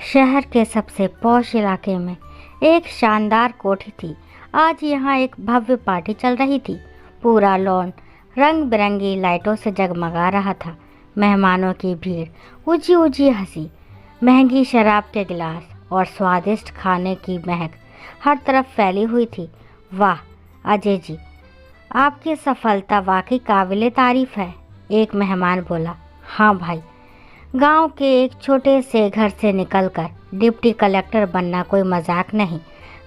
शहर के सबसे पॉश इलाके में एक शानदार कोठी थी। आज यहाँ एक भव्य पार्टी चल रही थी। पूरा लॉन रंग बिरंगी लाइटों से जगमगा रहा था। मेहमानों की भीड़, ऊंची ऊंची हंसी, महंगी शराब के गिलास और स्वादिष्ट खाने की महक हर तरफ फैली हुई थी। वाह अजय जी, आपकी सफलता वाकई काबिले तारीफ है, एक मेहमान बोला। हाँ भाई, गांव के एक छोटे से घर से निकलकर डिप्टी कलेक्टर बनना कोई मजाक नहीं,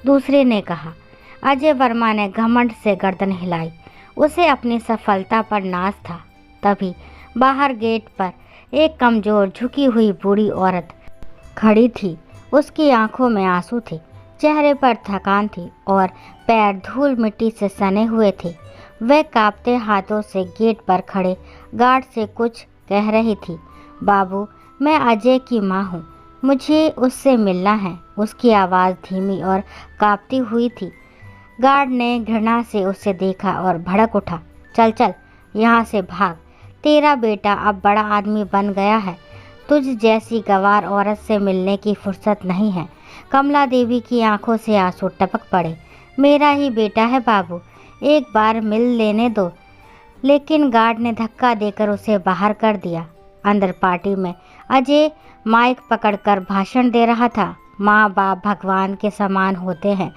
दूसरे ने कहा। अजय वर्मा ने घमंड से गर्दन हिलाई। उसे अपनी सफलता पर नाज था। तभी बाहर गेट पर एक कमजोर झुकी हुई बूढ़ी औरत खड़ी थी। उसकी आंखों में आंसू थे, चेहरे पर थकान थी और पैर धूल मिट्टी से सने हुए थे। वह कांपते हाथों से गेट पर खड़े गार्ड से कुछ कह रही थी। बाबू, मैं अजय की माँ हूँ, मुझे उससे मिलना है। उसकी आवाज़ धीमी और कांपती हुई थी। गार्ड ने घृणा से उसे देखा और भड़क उठा। चल चल यहाँ से भाग, तेरा बेटा अब बड़ा आदमी बन गया है, तुझ जैसी गंवार औरत से मिलने की फुर्सत नहीं है। कमला देवी की आंखों से आंसू टपक पड़े। मेरा ही बेटा है बाबू, एक बार मिल लेने दो। लेकिन गार्ड ने धक्का देकर उसे बाहर कर दिया। अंदर पार्टी में अजय माइक पकड़कर भाषण दे रहा था। माँ बाप भगवान के समान होते हैं,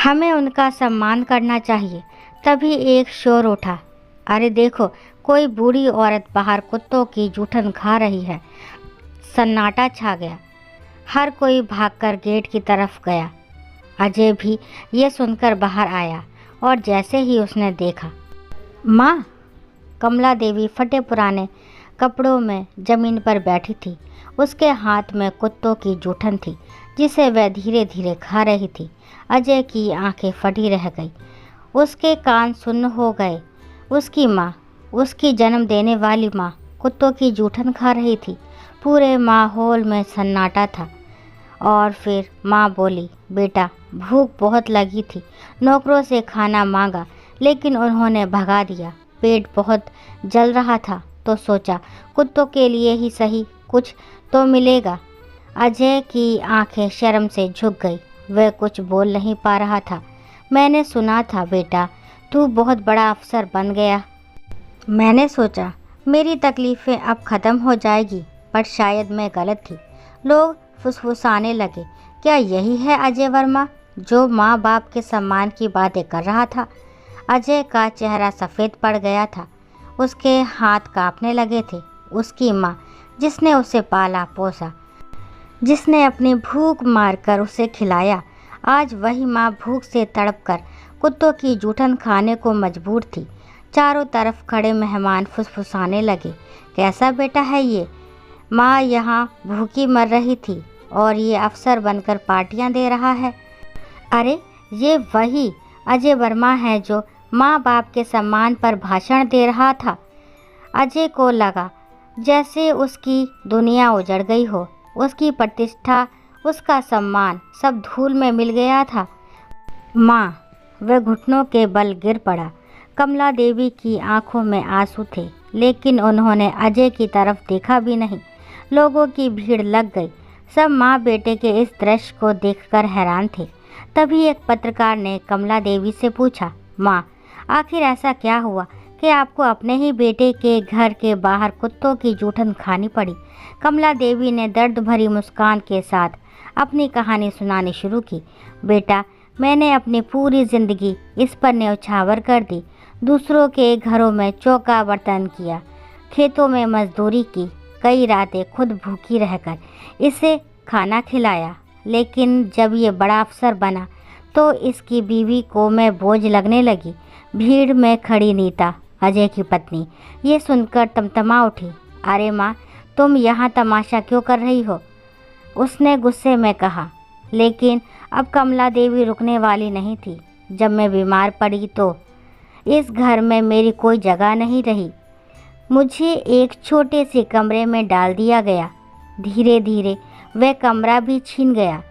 हमें उनका सम्मान करना चाहिए। तभी एक शोर उठा, अरे देखो, कोई बूढ़ी औरत बाहर कुत्तों की जूठन खा रही है। सन्नाटा छा गया। हर कोई भागकर गेट की तरफ गया। अजय भी ये सुनकर बाहर आया और जैसे ही उसने देखा, माँ! कमला देवी फटे पुराने कपड़ों में जमीन पर बैठी थी। उसके हाथ में कुत्तों की जूठन थी जिसे वह धीरे धीरे खा रही थी। अजय की आंखें फटी रह गई, उसके कान सुन्न हो गए। उसकी माँ, उसकी जन्म देने वाली माँ कुत्तों की जूठन खा रही थी। पूरे माहौल में सन्नाटा था। और फिर माँ बोली, बेटा, भूख बहुत लगी थी, नौकरों से खाना मांगा लेकिन उन्होंने भगा दिया। पेट बहुत जल रहा था तो सोचा कुत्तों के लिए ही सही कुछ तो मिलेगा। अजय की आंखें शर्म से झुक गई। वह कुछ बोल नहीं पा रहा था। मैंने सुना था बेटा, तू बहुत बड़ा अफसर बन गया। मैंने सोचा मेरी तकलीफ़ें अब ख़त्म हो जाएगी, पर शायद मैं गलत थी। लोग फुसफुसाने लगे, क्या यही है अजय वर्मा जो माँ बाप के सम्मान की बातें कर रहा था? अजय का चेहरा सफ़ेद पड़ गया था। उसके हाथ कांपने लगे थे। उसकी माँ, जिसने उसे पाला पोसा, जिसने अपनी भूख मारकर उसे खिलाया, आज वही माँ भूख से तड़पकर कुत्तों की जूठन खाने को मजबूर थी। चारों तरफ खड़े मेहमान फुसफुसाने लगे, कैसा बेटा है ये? माँ यहाँ भूखी मर रही थी और ये अफसर बनकर पार्टियाँ दे रहा है। अरे ये वही अजय वर्मा है जो माँ बाप के सम्मान पर भाषण दे रहा था। अजय को लगा जैसे उसकी दुनिया उजड़ गई हो। उसकी प्रतिष्ठा, उसका सम्मान सब धूल में मिल गया था। माँ! वह घुटनों के बल गिर पड़ा। कमला देवी की आंखों में आंसू थे लेकिन उन्होंने अजय की तरफ देखा भी नहीं। लोगों की भीड़ लग गई। सब माँ बेटे के इस दृश्य को देखकर हैरान थे। तभी एक पत्रकार ने कमला देवी से पूछा, माँ, आखिर ऐसा क्या हुआ कि आपको अपने ही बेटे के घर के बाहर कुत्तों की जूठन खानी पड़ी? कमला देवी ने दर्द भरी मुस्कान के साथ अपनी कहानी सुनानी शुरू की। बेटा, मैंने अपनी पूरी ज़िंदगी इस पर न्यौछावर कर दी। दूसरों के घरों में चौका बर्तन किया, खेतों में मजदूरी की, कई रातें खुद भूखी रहकर इसे खाना खिलाया। लेकिन जब ये बड़ा अफसर बना तो इसकी बीवी को मैं बोझ लगने लगी। भीड़ में खड़ी नीता, अजय की पत्नी, ये सुनकर तमतमा उठी। अरे माँ, तुम यहाँ तमाशा क्यों कर रही हो? उसने गुस्से में कहा। लेकिन अब कमला देवी रुकने वाली नहीं थी। जब मैं बीमार पड़ी तो इस घर में मेरी कोई जगह नहीं रही। मुझे एक छोटे से कमरे में डाल दिया गया। धीरे धीरे वह कमरा भी छीन गया।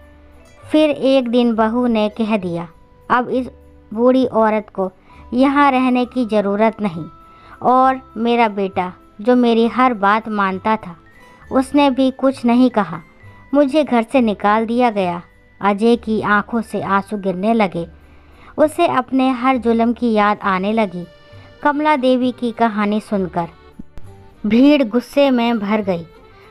फिर एक दिन बहू ने कह दिया, अब इस बूढ़ी औरत को यहाँ रहने की ज़रूरत नहीं। और मेरा बेटा, जो मेरी हर बात मानता था, उसने भी कुछ नहीं कहा। मुझे घर से निकाल दिया गया। अजय की आंखों से आंसू गिरने लगे। उसे अपने हर जुल्म की याद आने लगी। कमला देवी की कहानी सुनकर भीड़ गुस्से में भर गई।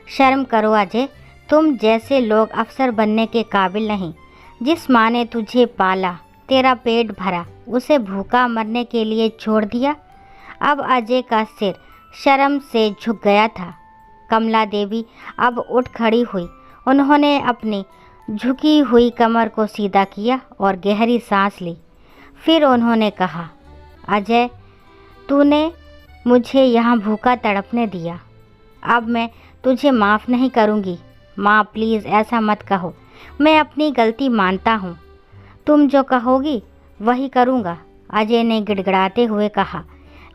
शर्म करो अजय, तुम जैसे लोग अफसर बनने के काबिल नहीं। जिस माँ ने तुझे पाला, तेरा पेट भरा, उसे भूखा मरने के लिए छोड़ दिया। अब अजय का सिर शर्म से झुक गया था। कमला देवी अब उठ खड़ी हुई। उन्होंने अपनी झुकी हुई कमर को सीधा किया और गहरी सांस ली। फिर उन्होंने कहा, अजय, तूने मुझे यहाँ भूखा तड़पने दिया। अब मैं तुझे माफ़ नहीं करूँगी। माँ, प्लीज़ ऐसा मत कहो। मैं अपनी गलती मानता हूँ। तुम जो कहोगी वही करूँगा, अजय ने गिड़गिड़ाते हुए कहा।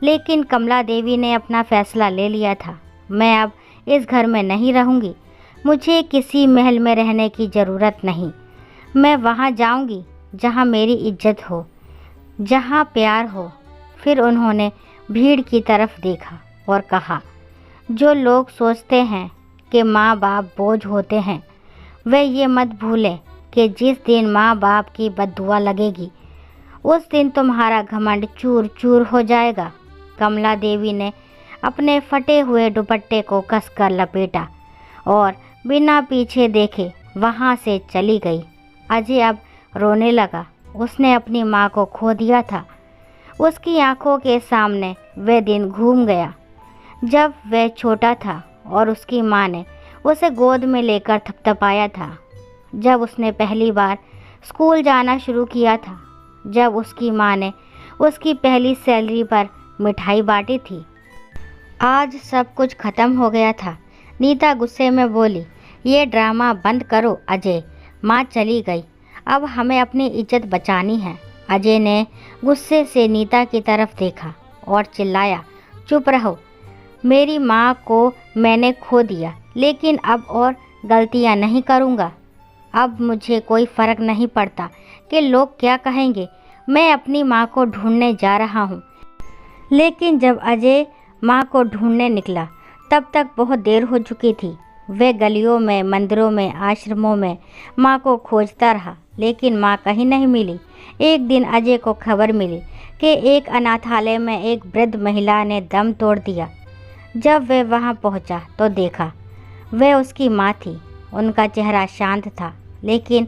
लेकिन कमला देवी ने अपना फैसला ले लिया था। मैं अब इस घर में नहीं रहूँगी। मुझे किसी महल में रहने की ज़रूरत नहीं। मैं वहाँ जाऊँगी जहाँ मेरी इज्जत हो, जहाँ प्यार हो। फिर उन्होंने भीड़ की तरफ देखा और कहा, जो लोग सोचते हैं कि माँ बाप बोझ होते हैं, वे ये मत भूलें कि जिस दिन माँ बाप की बद्दुआ लगेगी, उस दिन तुम्हारा घमंड चूर चूर हो जाएगा। कमला देवी ने अपने फटे हुए दुपट्टे को कसकर लपेटा और बिना पीछे देखे वहाँ से चली गई। अजय अब रोने लगा। उसने अपनी माँ को खो दिया था। उसकी आंखों के सामने वह दिन घूम गया जब वह छोटा था और उसकी माँ ने उसे गोद में लेकर थपथपाया था। जब उसने पहली बार स्कूल जाना शुरू किया था। जब उसकी माँ ने उसकी पहली सैलरी पर मिठाई बांटी थी। आज सब कुछ खत्म हो गया था। नीता गुस्से में बोली, ये ड्रामा बंद करो अजय। माँ चली गई, अब हमें अपनी इज्जत बचानी है। अजय ने गुस्से से नीता की तरफ देखा और चिल्लाया, चुप रहो। मेरी माँ को मैंने खो दिया, लेकिन अब और गलतियाँ नहीं करूँगा। अब मुझे कोई फ़र्क नहीं पड़ता कि लोग क्या कहेंगे। मैं अपनी माँ को ढूंढने जा रहा हूँ। लेकिन जब अजय माँ को ढूंढने निकला, तब तक बहुत देर हो चुकी थी। वह गलियों में, मंदिरों में, आश्रमों में माँ को खोजता रहा, लेकिन माँ कहीं नहीं मिली। एक दिन अजय को खबर मिली कि एक अनाथालय में एक वृद्ध महिला ने दम तोड़ दिया। जब वह वहाँ पहुँचा तो देखा वह उसकी माँ थी। उनका चेहरा शांत था, लेकिन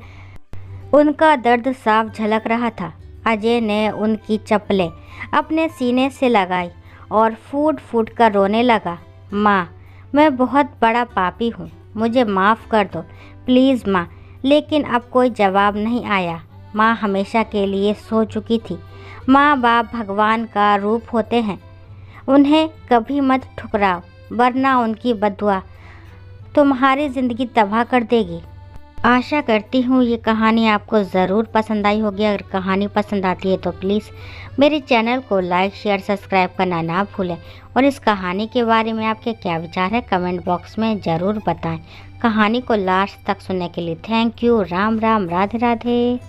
उनका दर्द साफ झलक रहा था। अजय ने उनकी चप्पलें अपने सीने से लगाई और फूट फूट कर रोने लगा। माँ, मैं बहुत बड़ा पापी हूँ, मुझे माफ़ कर दो प्लीज़ माँ। लेकिन अब कोई जवाब नहीं आया। माँ हमेशा के लिए सो चुकी थी। माँ बाप भगवान का रूप होते हैं, उन्हें कभी मत ठुकराओ, वरना उनकी बद्दुआ तुम्हारी ज़िंदगी तबाह कर देगी। आशा करती हूँ ये कहानी आपको ज़रूर पसंद आई होगी। अगर कहानी पसंद आती है तो प्लीज़ मेरे चैनल को लाइक, शेयर, सब्सक्राइब करना ना भूलें। और इस कहानी के बारे में आपके क्या विचार है, कमेंट बॉक्स में ज़रूर बताएं। कहानी को लास्ट तक सुनने के लिए थैंक यू। राम राम, राधे राधे।